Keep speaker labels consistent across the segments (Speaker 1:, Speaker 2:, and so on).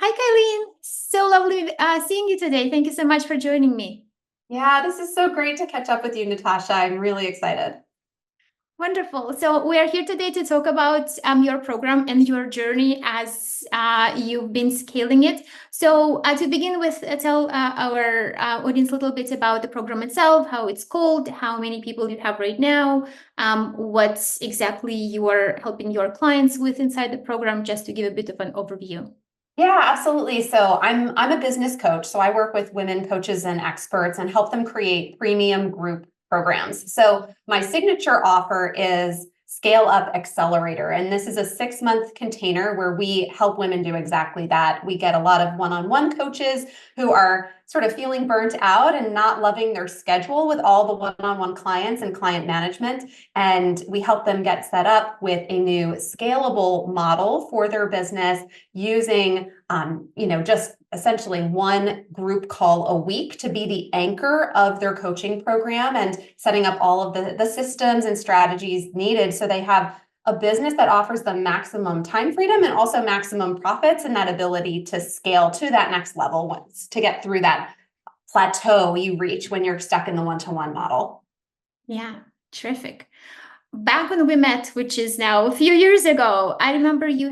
Speaker 1: Hi, Cailen. So lovely seeing you today. Thank you so much for joining me.
Speaker 2: Yeah, this is so great to catch up with you, Natasha. I'm really excited.
Speaker 1: Wonderful. So we are here today to talk about your program and your journey as you've been scaling it. So to begin with, tell our audience a little bit about the program itself, how it's called, how many people you have right now, what exactly you are helping your clients with inside the program, just to give a bit of an overview.
Speaker 2: Yeah, absolutely. So I'm a business coach. So I work with women coaches and experts and help them create premium group programs. So my signature offer is Scale-Up Accelerator. And this is a 6-month container where we help women do exactly that. We get a lot of one-on-one coaches who are sort of feeling burnt out and not loving their schedule with all the one-on-one clients and client management. And we help them get set up with a new scalable model for their business using just essentially one group call a week to be the anchor of their coaching program and setting up all of the systems and strategies needed so they have a business that offers them maximum time freedom and also maximum profits and that ability to scale to that next level once to get through that plateau you reach when you're stuck in the one-to-one model.
Speaker 1: Yeah, terrific. Back when we met, which is now a few years ago, I remember you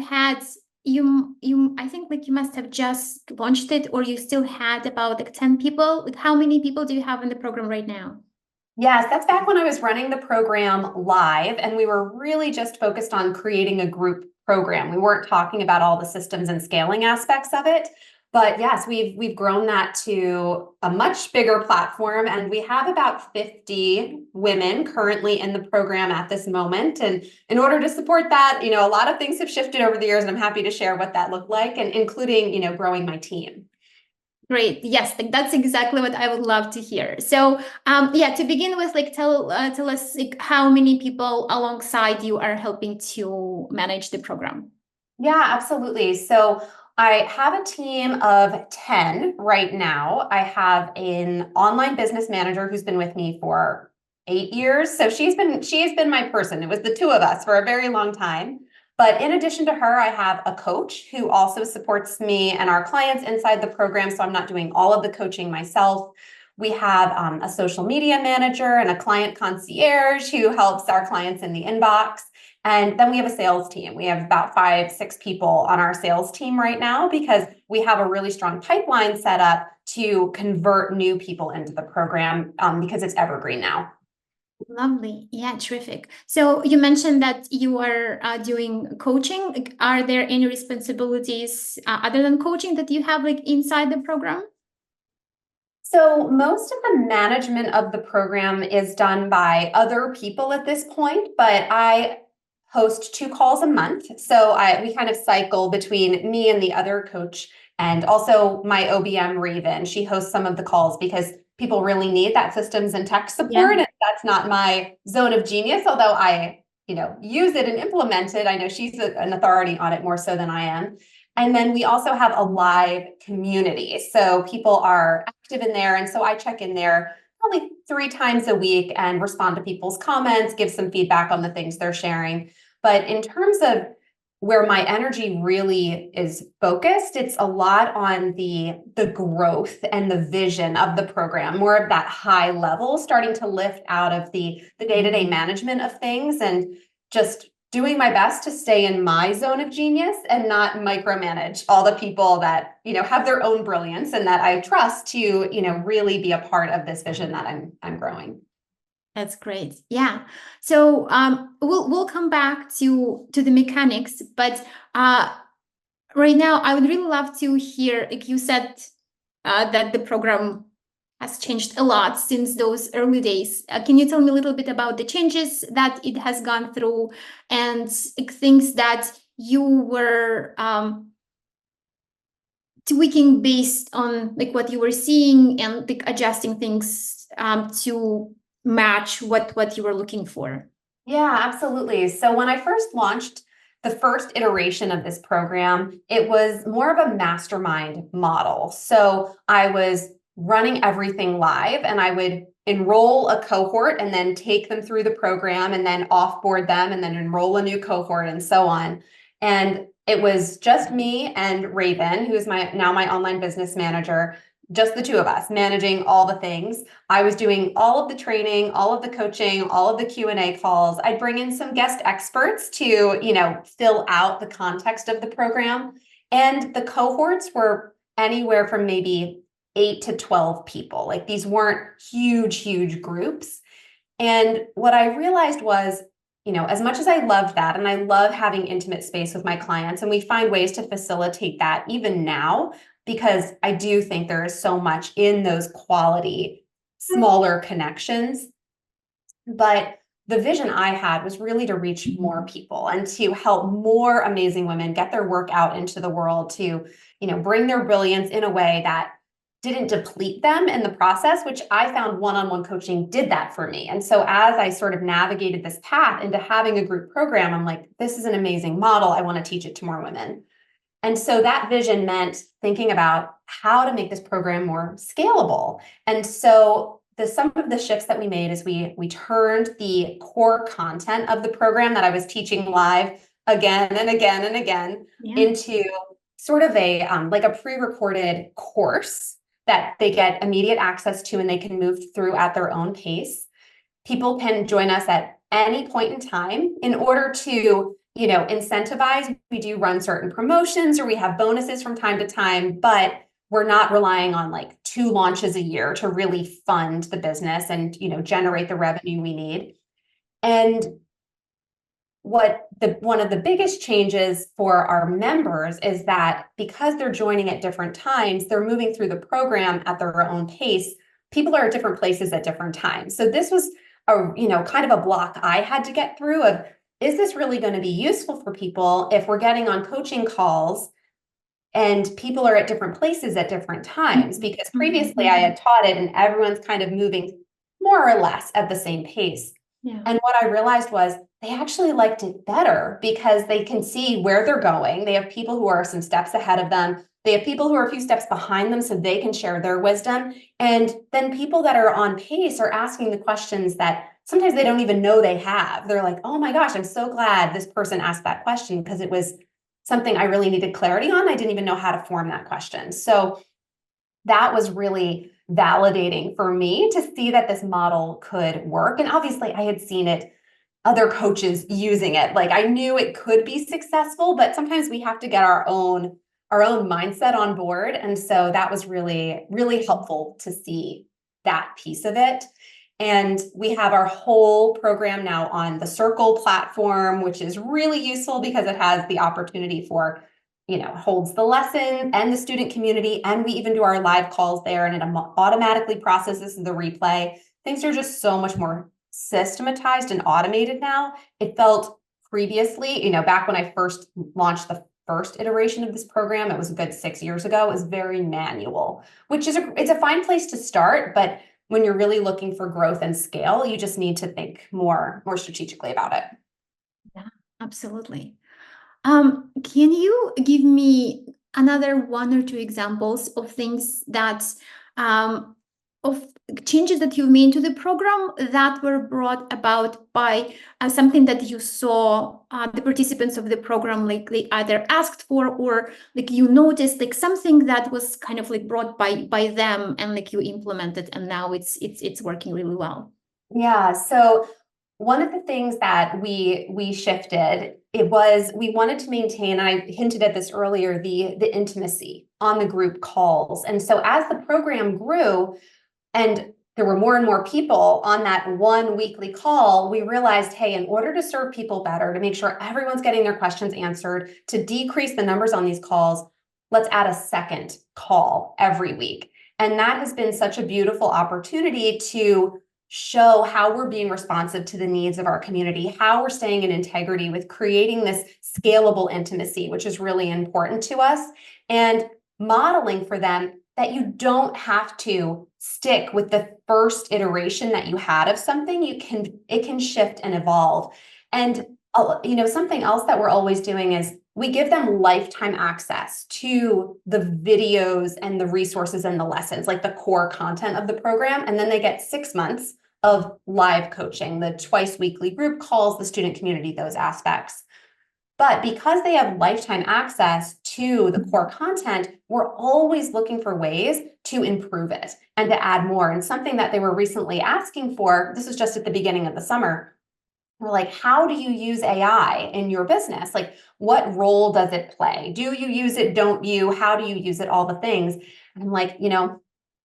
Speaker 1: I think like you must have just launched it, or you still had about like 10 people. Like, how many people do you have in the program right now?
Speaker 2: Yes, that's back when I was running the program live, and we were really just focused on creating a group program. We weren't talking about all the systems and scaling aspects of it. But yes, we've grown that to a much bigger platform, and we have about 50 women currently in the program at this moment. And in order to support that, a lot of things have shifted over the years, and I'm happy to share what that looked like, and including, growing my team.
Speaker 1: Great. Yes, like that's exactly what I would love to hear. So, yeah, to begin with, like tell us like how many people alongside you are helping to manage the program.
Speaker 2: Yeah, absolutely. So I have a team of 10 right now. I have an online business manager who's been with me for 8 years. So she has been my person. It was the two of us for a very long time. But in addition to her, I have a coach who also supports me and our clients inside the program. So I'm not doing all of the coaching myself. We have a social media manager and a client concierge who helps our clients in the inbox. And then we have a sales team. We have about 5, 6 people on our sales team right now because we have a really strong pipeline set up to convert new people into the program because it's evergreen now.
Speaker 1: Lovely. Yeah, terrific. So you mentioned that you are doing coaching. Like, are there any responsibilities other than coaching that you have like inside the program?
Speaker 2: So most of the management of the program is done by other people at this point, but I host 2 calls a month. So we kind of cycle between me and the other coach and also my OBM Raven. She hosts some of the calls because people really need that systems and tech
Speaker 1: Yeah.
Speaker 2: support. And that's not my zone of genius, although I, use it and implement it. I know she's an authority on it more so than I am. And then we also have a live community. So people are active in there. And so I check in there probably 3 times a week and respond to people's comments, give some feedback on the things they're sharing. But in terms of where my energy really is focused, it's a lot on the growth and the vision of the program, more of that high level, starting to lift out of the day-to-day management of things and just doing my best to stay in my zone of genius and not micromanage all the people that, have their own brilliance and that I trust to, really be a part of this vision that I'm growing.
Speaker 1: That's great. Yeah. So we'll come back to the mechanics, but right now I would really love to hear, like you said, that the program has changed a lot since those early days. Can you tell me a little bit about the changes that it has gone through and like, things that you were tweaking based on like what you were seeing and like adjusting things to match what you were looking for?
Speaker 2: Yeah, absolutely. So when I first launched the first iteration of this program, it was more of a mastermind model. So I was running everything live and I would enroll a cohort and then take them through the program and then offboard them and then enroll a new cohort and so on. And it was just me and Raven, who is now my online business manager, just the two of us managing all the things. I was doing all of the training, all of the coaching, all of the Q&A calls. I'd bring in some guest experts to, fill out the context of the program. And the cohorts were anywhere from maybe 8 to 12 people. Like, these weren't huge groups. And what I realized was, as much as I loved that, and I love having intimate space with my clients, and we find ways to facilitate that even now, because I do think there is so much in those quality, smaller connections. But the vision I had was really to reach more people and to help more amazing women get their work out into the world, to, bring their brilliance in a way that didn't deplete them in the process, which I found one-on-one coaching did that for me. And so as I sort of navigated this path into having a group program, I'm like, this is an amazing model. I want to teach it to more women. And so that vision meant thinking about how to make this program more scalable. And so some of the shifts that we made is we turned the core content of the program that I was teaching live again and again and again into sort of a like a pre-recorded course that they get immediate access to and they can move through at their own pace. People can join us at any point in time. In order to, incentivize, we do run certain promotions or we have bonuses from time to time, but we're not relying on like 2 launches a year to really fund the business and, generate the revenue we need. And one of the biggest changes for our members is that because they're joining at different times, they're moving through the program at their own pace. People are at different places at different times. So this was kind of a block I had to get through of, is this really going to be useful for people if we're getting on coaching calls and people are at different places at different times? Because previously I had taught it and everyone's kind of moving more or less at the same pace. Yeah. And what I realized was they actually liked it better because they can see where they're going. They have people who are some steps ahead of them. They have people who are a few steps behind them so they can share their wisdom. And then people that are on pace are asking the questions that sometimes they don't even know they have. They're like, oh my gosh, I'm so glad this person asked that question because it was something I really needed clarity on. I didn't even know how to form that question. So that was really validating for me to see that this model could work. And obviously I had seen it, other coaches using it. Like, I knew it could be successful, but sometimes we have to get our own mindset on board. And so that was really, really helpful to see that piece of it. And we have our whole program now on the Circle platform, which is really useful because it has the opportunity for, holds the lesson and the student community. And we even do our live calls there, and it automatically processes the replay. Things are just so much more systematized and automated now. It felt previously, back when I first launched the first iteration of this program, it was a good 6 years ago, it was very manual, which is it's a fine place to start, but when you're really looking for growth and scale, you just need to think more strategically about it.
Speaker 1: Yeah, absolutely. Can you give me another 1 or 2 examples of things that of changes that you've made to the program that were brought about by something that you saw the participants of the program like they either asked for, or like you noticed like something that was kind of like brought by them and like you implemented and now it's working really well?
Speaker 2: Yeah. So one of the things that we shifted, we wanted to maintain, and I hinted at this earlier, the intimacy on the group calls. And so as the program grew and there were more and more people on that one weekly call, we realized, hey, in order to serve people better, to make sure everyone's getting their questions answered, to decrease the numbers on these calls, let's add a second call every week. And that has been such a beautiful opportunity to show how we're being responsive to the needs of our community, how we're staying in integrity with creating this scalable intimacy, which is really important to us, and modeling for them that you don't have to stick with the first iteration that you had of something. It can shift and evolve. And something else that we're always doing is we give them lifetime access to the videos and the resources and the lessons, like the core content of the program. And then they get 6 months of live coaching, the twice weekly group calls, the student community, those aspects. But because they have lifetime access to the core content, we're always looking for ways to improve it and to add more. And something that they were recently asking for, this was just at the beginning of the summer, we're like, how do you use AI in your business? Like, what role does it play? Do you use it? Don't you? How do you use it? All the things. And I'm like,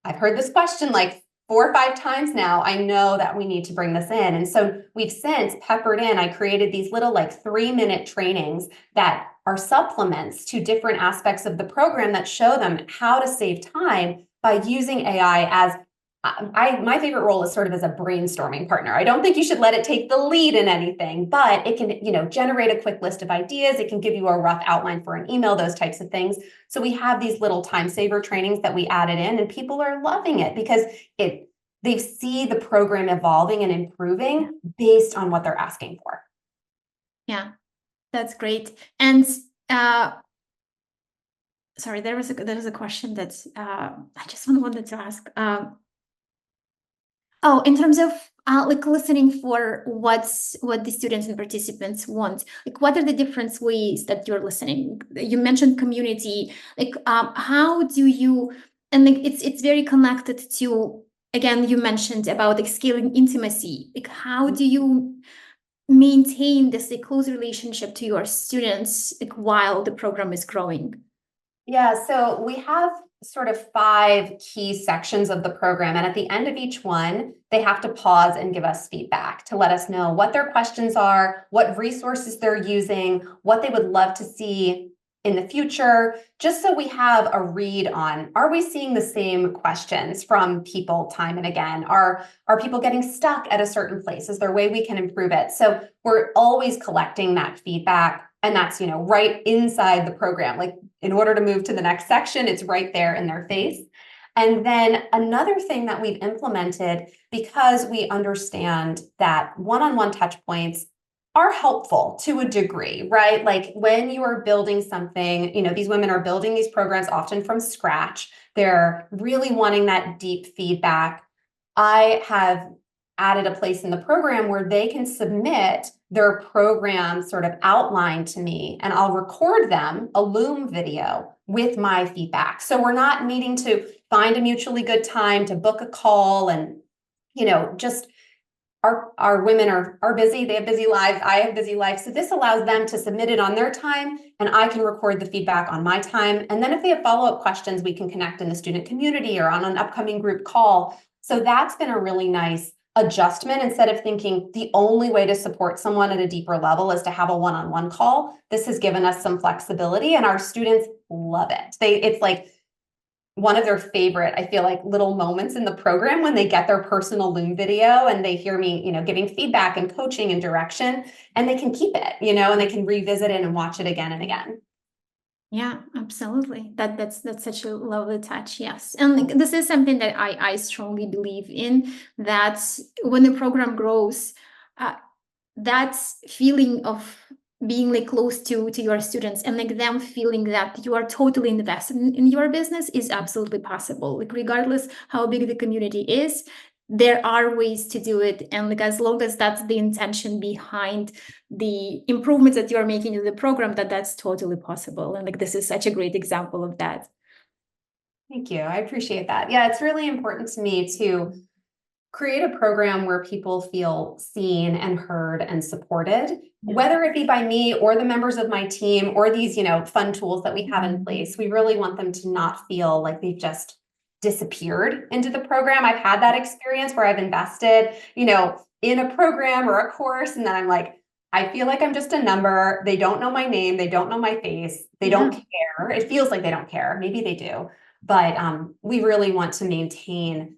Speaker 2: I've heard this question like 4 or 5 times now. I know that we need to bring this in. And so we've since peppered in, I created these little like 3-minute trainings that are supplements to different aspects of the program that show them how to save time by using AI as my favorite role is sort of as a brainstorming partner. I don't think you should let it take the lead in anything, but it can, generate a quick list of ideas. It can give you a rough outline for an email, those types of things. So we have these little time saver trainings that we added in, and people are loving it because they see the program evolving and improving based on what they're asking for.
Speaker 1: Yeah, that's great. And sorry, there was a question that I just wanted to ask. In terms of like listening for what the students and participants want, like what are the different ways that you're listening? You mentioned community, like how do you, and like it's very connected to, again, you mentioned about like scaling intimacy. Like how do you maintain this like, close relationship to your students like while the program is growing?
Speaker 2: Yeah, so we have sort of 5 key sections of the program. And at the end of each one, they have to pause and give us feedback to let us know what their questions are, what resources they're using, what they would love to see in the future, just so we have a read on, are we seeing the same questions from people time and again? Are people getting stuck at a certain place? Is there a way we can improve it? So we're always collecting that feedback. And that's, right inside the program. Like in order to move to the next section, it's right there in their face. And then another thing that we've implemented, because we understand that one-on-one touch points are helpful to a degree, right? Like when you are building something, these women are building these programs often from scratch. They're really wanting that deep feedback. I have added a place in the program where they can submit their program sort of outline to me, and I'll record them a Loom video with my feedback. So we're not needing to find a mutually good time to book a call and, just our women are busy. They have busy lives. I have busy lives. So this allows them to submit it on their time, and I can record the feedback on my time. And then if they have follow-up questions, we can connect in the student community or on an upcoming group call. So that's been a really nice adjustment. Instead of thinking the only way to support someone at a deeper level is to have a one-on-one call, this has given us some flexibility, and our students love it. It's like one of their favorite, I feel like, little moments in the program when they get their personal Loom video and they hear me, giving feedback and coaching and direction, and they can keep it, and they can revisit it and watch it again and again.
Speaker 1: Yeah, absolutely. That's such a lovely touch. Yes, and like, this is something that I strongly believe in. That when the program grows, that feeling of being like close to your students and like them feeling that you are totally invested in your business is absolutely possible. Like regardless how big the community is, there are ways to do it, and like as long as that's the intention behind the improvements that you're making to the program, that's totally possible. And like this is such a great example of that.
Speaker 2: Thank you. I appreciate that. Yeah, it's really important to me to create a program where people feel seen and heard and supported, whether it be by me or the members of my team or these, fun tools that we have in place. We really want them to not feel like they've just disappeared into the program. I've had that experience where I've invested, in a program or a course, and then I'm like, I feel like I'm just a number. They don't know my name. They don't know my face. They don't care. It feels like they don't care. Maybe they do. But we really want to maintain,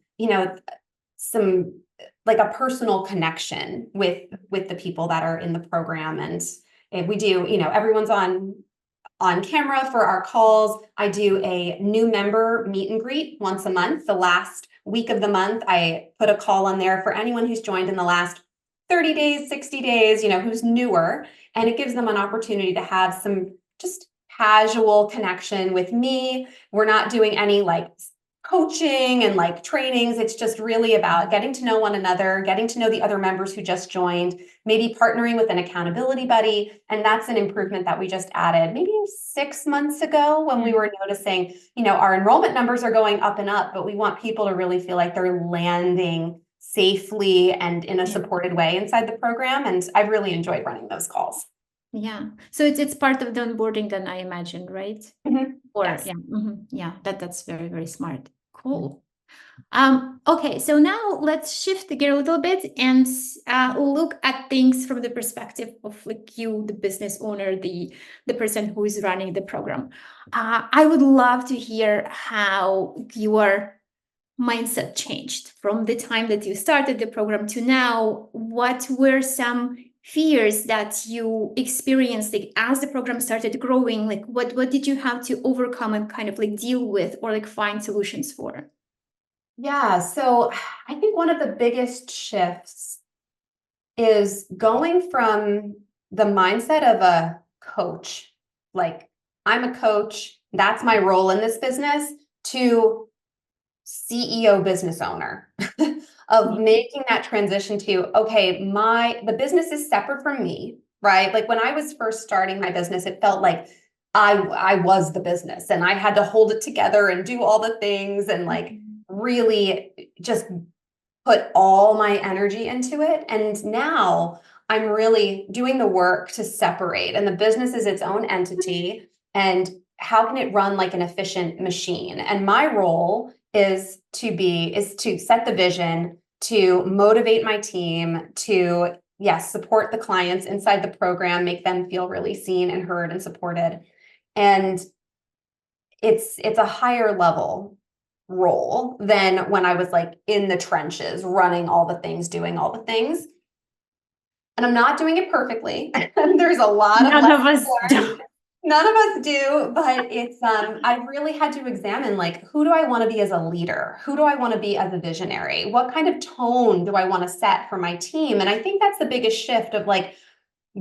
Speaker 2: some like a personal connection with the people that are in the program. And we do, everyone's on camera for our calls. I do a new member meet and greet once a month. The last week of the month, I put a call on there for anyone who's joined in the last 30 days, 60 days, who's newer. And it gives them an opportunity to have some just casual connection with me. We're not doing any like coaching and like trainings. It's just really about getting to know one another, getting to know the other members who just joined, maybe partnering with an accountability buddy. And that's an improvement that we just added maybe 6 months ago when we were noticing, our enrollment numbers are going up and up, but we want people to really feel like they're landing safely and in a supported way inside the program. And I've really enjoyed running those calls.
Speaker 1: Yeah. So it's part of the onboarding then, I imagine, right?
Speaker 2: Mm-hmm.
Speaker 1: Or
Speaker 2: yes.
Speaker 1: Yeah, that's very, very smart. Cool. Okay, so now let's shift the gear a little bit and look at things from the perspective of like you, the business owner, the person who is running the program. I would love to hear how your mindset changed from the time that you started the program to now. What were some fears that you experienced like as the program started growing? Like what did you have to overcome and kind of like deal with or like find solutions for?
Speaker 2: Yeah, so I think one of the biggest shifts is going from the mindset of a coach, like I'm a coach, that's my role in this business, to CEO business owner of making that transition to, okay, the business is separate from me, right? Like when I was first starting my business, it felt like I was the business and I had to hold it together and do all the things and like really just put all my energy into it. And now I'm really doing the work to separate, and the business is its own entity. And how can it run like an efficient machine? And my role is to set the vision, to motivate my team, to yes, support the clients inside the program, make them feel really seen and heard and supported. And it's a higher level role than when I was like in the trenches, running all the things, doing all the things. And I'm not doing it perfectly. There's a lot of
Speaker 1: None of us do.
Speaker 2: None of us do, but it's I really had to examine like, who do I want to be as a leader? Who do I want to be as a visionary? What kind of tone do I want to set for my team? And I think that's the biggest shift of like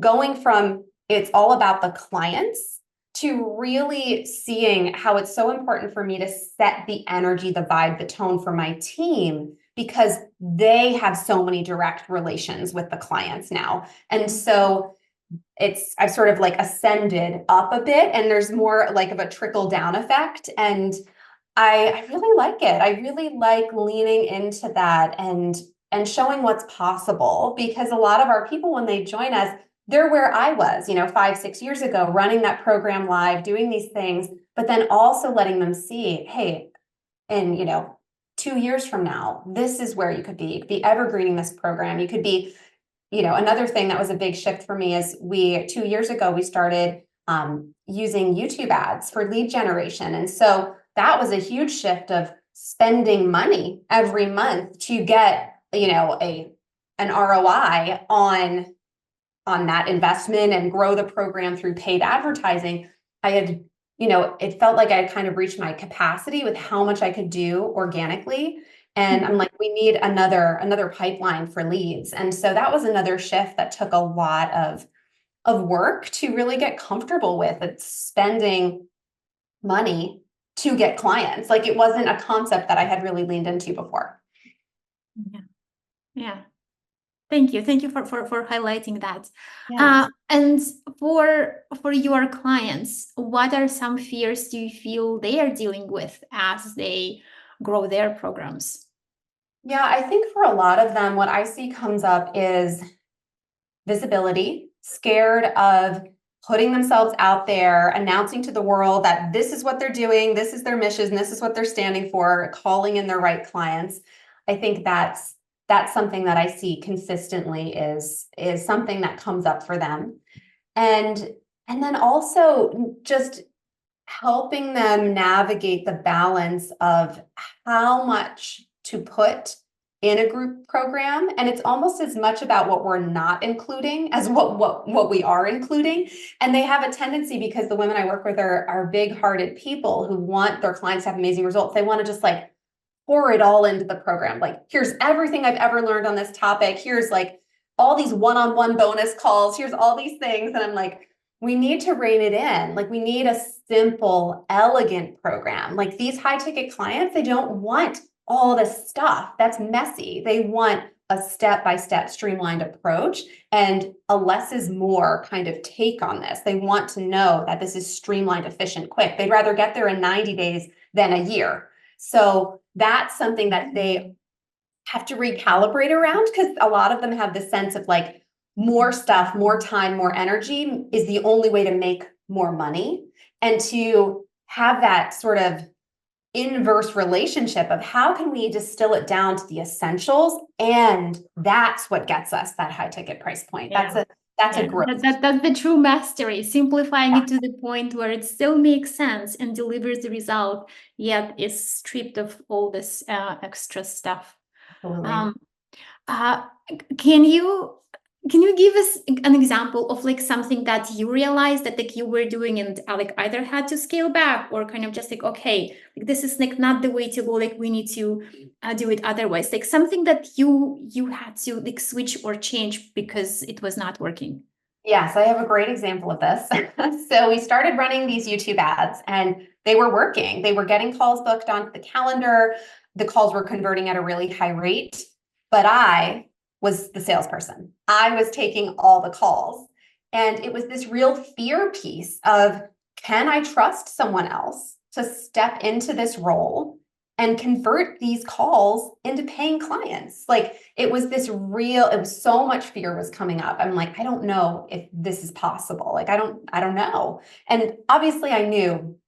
Speaker 2: going from it's all about the clients to really seeing how it's so important for me to set the energy, the vibe, the tone for my team, because they have so many direct relations with the clients now. And so I've sort of like ascended up a bit, and there's more like of a trickle down effect. And I really like it. I really like leaning into that and showing what's possible, because a lot of our people, when they join us, they're where I was, 5-6 years ago, running that program live, doing these things, but then also letting them see, hey, in 2 years from now, this is where you could be. You could be evergreening this program. You could be, another thing that was a big shift for me is 2 years ago, we started using YouTube ads for lead generation. And so that was a huge shift of spending money every month to get, an ROI on that investment and grow the program through paid advertising. I had, it felt like I had kind of reached my capacity with how much I could do organically. And I'm like, we need another pipeline for leads. And so that was another shift that took a lot of work to really get comfortable with. It's spending money to get clients. Like it wasn't a concept that I had really leaned into before.
Speaker 1: Yeah. Yeah. Thank you. Thank you for highlighting that.
Speaker 2: Yes.
Speaker 1: And for your clients, what are some fears do you feel they are dealing with as they grow their programs?
Speaker 2: Yeah, I think for a lot of them, what I see comes up is visibility, scared of putting themselves out there, announcing to the world that this is what they're doing, this is their mission, this is what they're standing for, calling in the right clients. I think that's something that I see consistently is something that comes up for them. And then also just helping them navigate the balance of how much to put in a group program. And it's almost as much about what we're not including as what we are including. And they have a tendency, because the women I work with are big-hearted people who want their clients to have amazing results. They want to just like pour it all into the program. Like, here's everything I've ever learned on this topic. Here's like all these one-on-one bonus calls. Here's all these things. And I'm like, we need to rein it in. Like, we need a simple, elegant program. Like, these high ticket clients, they don't want all this stuff that's messy. They want a step-by-step streamlined approach and a less is more kind of take on this. They want to know that this is streamlined, efficient, quick. They'd rather get there in 90 days than a year. So that's something that they have to recalibrate around, because a lot of them have this sense of like, more stuff, more time, more energy is the only way to make more money. And to have that sort of inverse relationship of how can we distill it down to the essentials, and that's what gets us that high ticket price point.
Speaker 1: Yeah.
Speaker 2: That's a growth.
Speaker 1: That's the true mastery, simplifying it to the point where it still makes sense and delivers the result, yet is stripped of all this extra stuff.
Speaker 2: Absolutely.
Speaker 1: Can you give us an example of like something that you realized that like you were doing and like either had to scale back or kind of just like, okay, like, this is like not the way to go, like we need to do it otherwise, like something that you had to like switch or change because it was not working?
Speaker 2: Yes, I have a great example of this. So we started running these YouTube ads and they were working. They were getting calls booked onto the calendar. The calls were converting at a really high rate, but I was the salesperson. I was taking all the calls. And it was this real fear piece of, can I trust someone else to step into this role and convert these calls into paying clients? Like, it was so much fear was coming up. I'm like, I don't know if this is possible. Like, I don't know. And obviously I knew,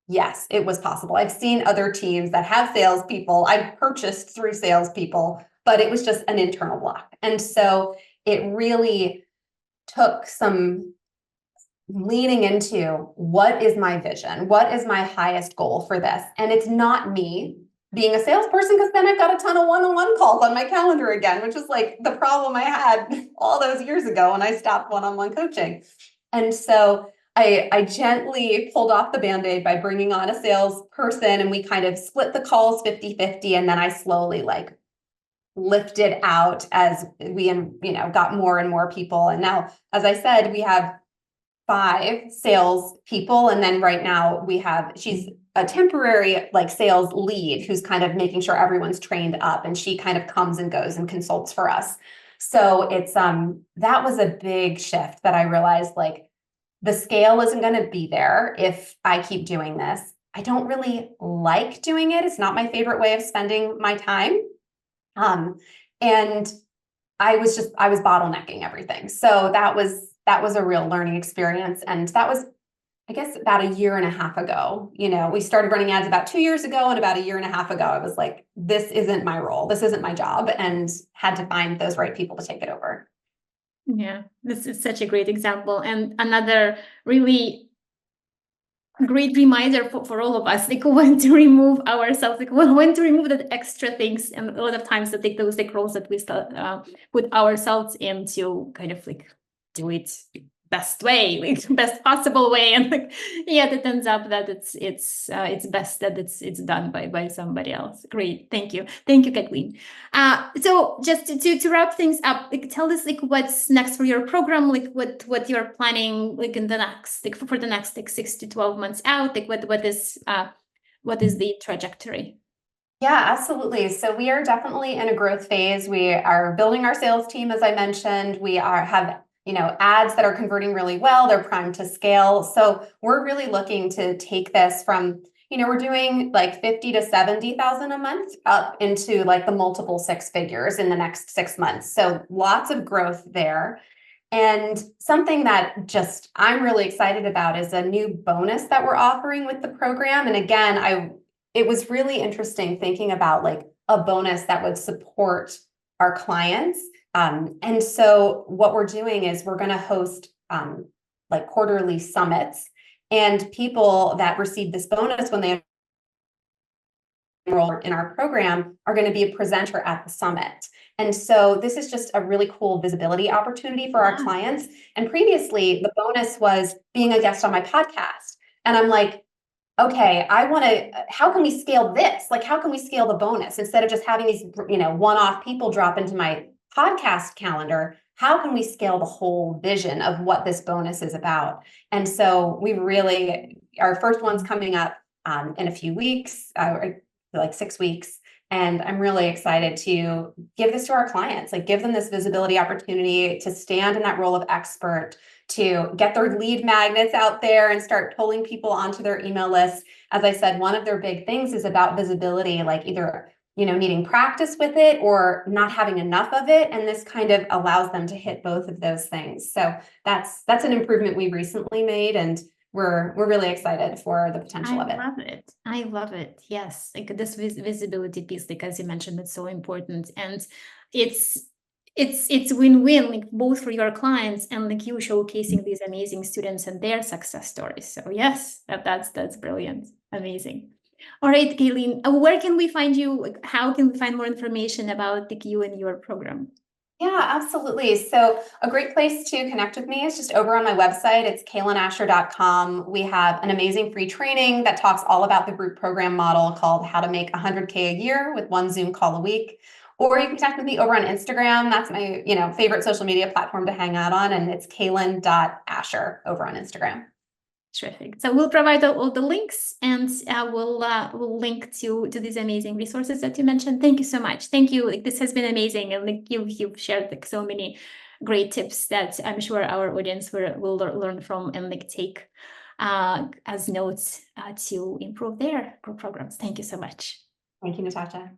Speaker 2: yes, it was possible. I've seen other teams that have salespeople. I've purchased through salespeople, but it was just an internal block. And so it really took some leaning into, what is my vision? What is my highest goal for this? And it's not me being a salesperson, because then I've got a ton of one-on-one calls on my calendar again, which is like the problem I had all those years ago when I stopped one-on-one coaching. And so I gently pulled off the Band-Aid by bringing on a salesperson, and we kind of split the calls 50-50. And then I slowly like lifted out as we, got more and more people. And now, as I said, we have 5 sales people. And then right now she's a temporary like sales lead who's kind of making sure everyone's trained up, and she kind of comes and goes and consults for us. So it's, that was a big shift that I realized, like, the scale isn't going to be there if I keep doing this. I don't really like doing it. It's not my favorite way of spending my time. And I was bottlenecking everything. So that was a real learning experience. And that was, I guess, about a year and a half ago. We started running ads about 2 years ago, and about a year and a half ago, I was like, this isn't my role. This isn't my job, and had to find those right people to take it over.
Speaker 1: Yeah, this is such a great example, and another really great reminder for all of us, like when to remove ourselves, like when to remove the extra things, and a lot of times to take those like roles that we put ourselves in to kind of like do it best way, like best possible way, and like it ends up that it's best that it's done by somebody else. Great, thank you, Cailen. So just to wrap things up, like tell us like what's next for your program, like what you're planning like in the next, like for the next like 6 to 12 months out, like what is the trajectory?
Speaker 2: Yeah, absolutely. So we are definitely in a growth phase. We are building our sales team, as I mentioned. We have ads that are converting really well. They're primed to scale. So we're really looking to take this from, we're doing like 50 to 70,000 a month up into like the multiple 6 figures in the next 6 months. So lots of growth there. And something that just I'm really excited about is a new bonus that we're offering with the program. And again, it was really interesting thinking about like a bonus that would support our clients. And so what we're doing is we're going to host like quarterly summits, and people that receive this bonus when they enroll in our program are going to be a presenter at the summit. And so this is just a really cool visibility opportunity for our clients. And previously the bonus was being a guest on my podcast. And I'm like, okay, how can we scale this? Like, how can we scale the bonus instead of just having these, one-off people drop into my podcast calendar? how can we scale the whole vision of what this bonus is about? And so our first one's coming up in a few weeks, like 6 weeks. And I'm really excited to give this to our clients, like give them this visibility opportunity to stand in that role of expert, to get their lead magnets out there and start pulling people onto their email list. As I said, one of their big things is about visibility, like either needing practice with it or not having enough of it. And this kind of allows them to hit both of those things. So that's an improvement we recently made, and we're really excited for the potential of it.
Speaker 1: I love it. I love it. Yes, like this visibility piece, like as you mentioned, it's so important, and it's win-win, like both for your clients and like you showcasing these amazing students and their success stories. So yes, that's brilliant, amazing. All right, Cailen, where can we find you? Like, how can we find more information about like you and your program?
Speaker 2: Yeah, absolutely. So a great place to connect with me is just over on my website. It's cailenascher.com. We have an amazing free training that talks all about the group program model called How to Make 100K a Year with one Zoom call a week. Or you can connect with me over on Instagram. That's my favorite social media platform to hang out on. And it's cailen.ascher over on Instagram.
Speaker 1: Terrific. So we'll provide all the links, and we'll link to these amazing resources that you mentioned. Thank you so much. Thank you. Like, this has been amazing, and like you've shared like so many great tips that I'm sure our audience will learn from and like take as notes to improve their group programs. Thank you so much.
Speaker 2: Thank you, Natasha.